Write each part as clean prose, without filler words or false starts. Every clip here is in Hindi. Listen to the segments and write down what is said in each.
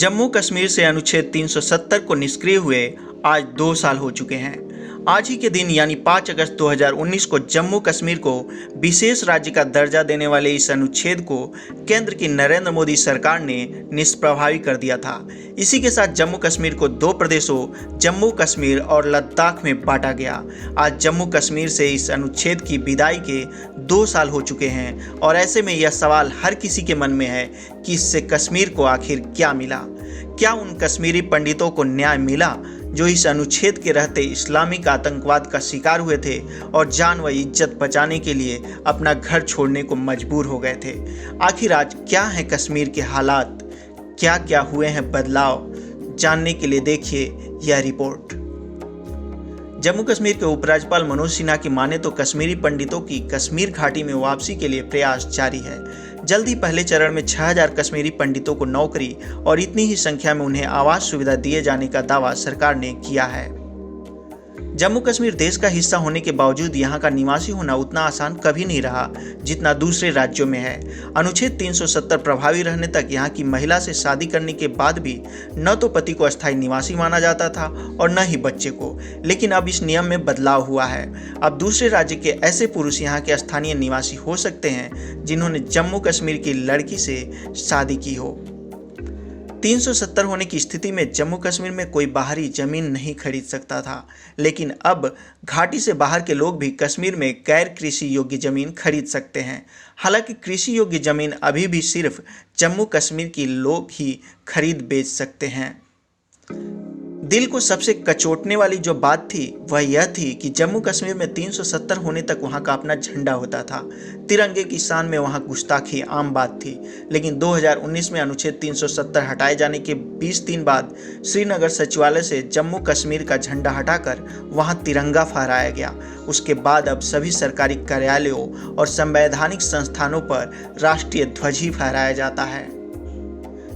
जम्मू कश्मीर से अनुच्छेद 370 को निष्क्रिय हुए आज 2 साल हो चुके हैं। आज ही के दिन यानी 5 अगस्त 2019 को जम्मू कश्मीर को विशेष राज्य का दर्जा देने वाले इस अनुच्छेद को केंद्र की नरेंद्र मोदी सरकार ने निष्प्रभावी कर दिया था। इसी के साथ जम्मू कश्मीर को 2 प्रदेशों जम्मू कश्मीर और लद्दाख में बांटा गया। आज जम्मू कश्मीर से इस अनुच्छेद की विदाई के 2 साल हो चुके हैं और ऐसे में यह सवाल हर किसी के मन में है कि इससे कश्मीर को आखिर क्या मिला। क्या उन कश्मीरी पंडितों को न्याय मिला जो इस अनुच्छेद के रहते इस्लामिक आतंकवाद का शिकार हुए थे और जान व इज्जत बचाने के लिए अपना घर छोड़ने को मजबूर हो गए थे। आखिर आज क्या है कश्मीर के हालात, क्या क्या हुए हैं बदलाव, जानने के लिए देखिए यह रिपोर्ट। जम्मू कश्मीर के उपराज्यपाल मनोज सिन्हा की माने तो कश्मीरी पंडितों की कश्मीर घाटी में वापसी के लिए प्रयास जारी है। जल्द ही पहले चरण में 6000 कश्मीरी पंडितों को नौकरी और इतनी ही संख्या में उन्हें आवास सुविधा दिए जाने का दावा सरकार ने किया है। जम्मू कश्मीर देश का हिस्सा होने के बावजूद यहाँ का निवासी होना उतना आसान कभी नहीं रहा जितना दूसरे राज्यों में है। अनुच्छेद 370 प्रभावी रहने तक यहाँ की महिला से शादी करने के बाद भी न तो पति को अस्थायी निवासी माना जाता था और न ही बच्चे को, लेकिन अब इस नियम में बदलाव हुआ है। अब दूसरे राज्य के ऐसे पुरुष यहाँ के स्थानीय निवासी हो सकते हैं जिन्होंने जम्मू कश्मीर की लड़की से शादी की हो। 370 होने की स्थिति में जम्मू कश्मीर में कोई बाहरी जमीन नहीं खरीद सकता था, लेकिन अब घाटी से बाहर के लोग भी कश्मीर में गैर कृषि योग्य जमीन खरीद सकते हैं। हालांकि कृषि योग्य जमीन अभी भी सिर्फ जम्मू कश्मीर के लोग ही खरीद बेच सकते हैं। दिल को सबसे कचोटने वाली जो बात थी वह यह थी कि जम्मू कश्मीर में 370 होने तक वहां का अपना झंडा होता था। तिरंगे की शान में वहां गुस्ताखी आम बात थी, लेकिन 2019 में अनुच्छेद 370 हटाए जाने के 20 दिन बाद श्रीनगर सचिवालय से जम्मू कश्मीर का झंडा हटाकर वहां तिरंगा फहराया गया। उसके बाद अब सभी सरकारी कार्यालयों और संवैधानिक संस्थानों पर राष्ट्रीय ध्वज ही फहराया जाता है।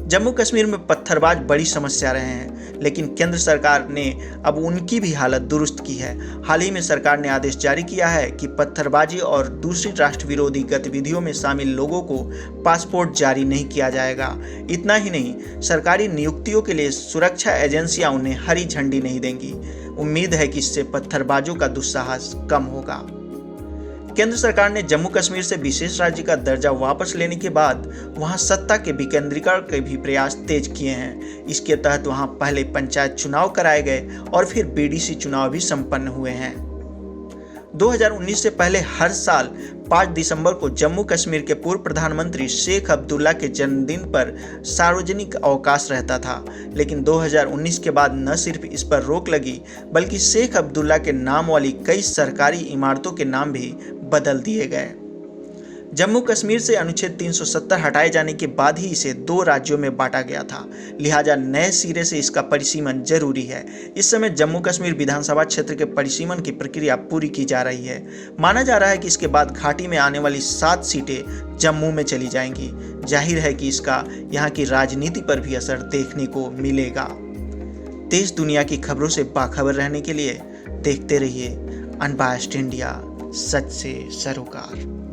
जम्मू कश्मीर में पत्थरबाज बड़ी समस्या रहे हैं, लेकिन केंद्र सरकार ने अब उनकी भी हालत दुरुस्त की है। हाल ही में सरकार ने आदेश जारी किया है कि पत्थरबाजी और दूसरी राष्ट्र विरोधी गतिविधियों में शामिल लोगों को पासपोर्ट जारी नहीं किया जाएगा। इतना ही नहीं, सरकारी नियुक्तियों के लिए सुरक्षा एजेंसियां उन्हें हरी झंडी नहीं देंगी। उम्मीद है कि इससे पत्थरबाजों का दुस्साहस कम होगा। केंद्र सरकार ने जम्मू कश्मीर से विशेष राज्य का दर्जा वापस लेने के बाद वहां सत्ता के विकेंद्रीकरण के भी प्रयास तेज किए हैं। इसके तहत वहां पहले पंचायत चुनाव कराए गए और फिर बीडीसी चुनाव भी संपन्न हुए हैं। 2019 से पहले हर साल 5 दिसंबर को जम्मू कश्मीर के पूर्व प्रधानमंत्री शेख अब्दुल्ला के जन्मदिन पर सार्वजनिक अवकाश रहता था, लेकिन 2019 के बाद न सिर्फ इस पर रोक लगी बल्कि शेख अब्दुल्ला के नाम वाली कई सरकारी इमारतों के नाम भी बदल दिए गए। जम्मू कश्मीर से अनुच्छेद 370 हटाए जाने के बाद ही इसे 2 राज्यों में बांटा गया था, लिहाजा नए सिरे से इसका परिसीमन जरूरी है। इस समय जम्मू कश्मीर विधानसभा क्षेत्र के परिसीमन की प्रक्रिया पूरी की जा रही है। माना जा रहा है कि इसके बाद घाटी में आने वाली 7 सीटें जम्मू में चली जाएंगी। जाहिर है कि इसका यहाँ की राजनीति पर भी असर देखने को मिलेगा। देश दुनिया की खबरों से बाखबर रहने के लिए देखते रहिए अनबायस्ड इंडिया, सच से सरोकार।